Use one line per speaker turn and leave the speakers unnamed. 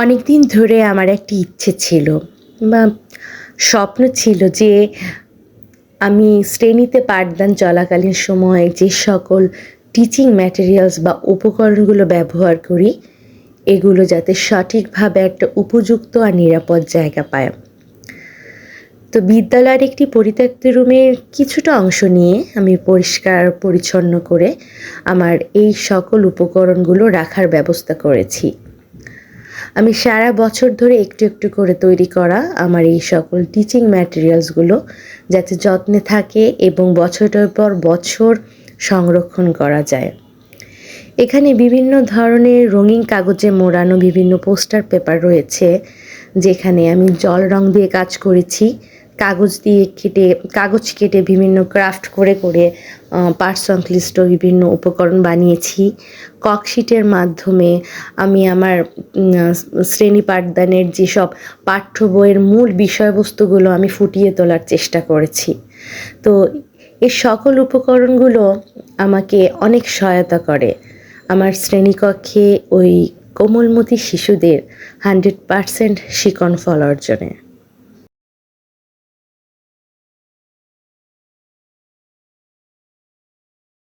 অনেক দিন ধরে আমার একটি ইচ্ছে ছিল বা স্বপ্ন ছিল যে আমি শ্রেণীতে পাঠদান চলাকালীন সময়ে যে সকল টিচিং ম্যাটেরিয়ালস বা উপকরণগুলো ব্যবহার করি এগুলো যাতে সঠিকভাবে একটা উপযুক্ত আর নিরাপদ জায়গা পায়। তো বিদ্যালয়ের একটি পরিত্যক্ত রুমের কিছুটা অংশ নিয়ে আমি পরিষ্কার পরিচ্ছন্ন করে আমার এই সকল উপকরণগুলো রাখার ব্যবস্থা করেছি। আমি সারা বছর ধরে একটু একটু করে তৈরি করা আমার এই সকল টিচিং ম্যাটেরিয়ালসগুলো যাতে যত্নে থাকে এবং বছরের পর বছর সংরক্ষণ করা যায়। এখানে বিভিন্ন ধরনের রঙিন কাগজে মোড়ানো বিভিন্ন পোস্টার পেপার রয়েছে, যেখানে আমি জল রং দিয়ে কাজ করেছি। কাগজ কেটে বিভিন্ন ক্রাফট করে পাঠ সংশ্লিষ্ট বিভিন্ন উপকরণ বানিয়েছি। ককশিটের মাধ্যমে আমি আমার শ্রেণী পাঠদানের যেসব পাঠ্য বইয়ের মূল বিষয়বস্তুগুলো আমি ফুটিয়ে তোলার চেষ্টা করেছি। তো এই সকল উপকরণগুলো আমাকে অনেক সহায়তা করে আমার শ্রেণীকক্ষে ওই কোমলমতি শিশুদের 100% শিখন ফল অর্জনে।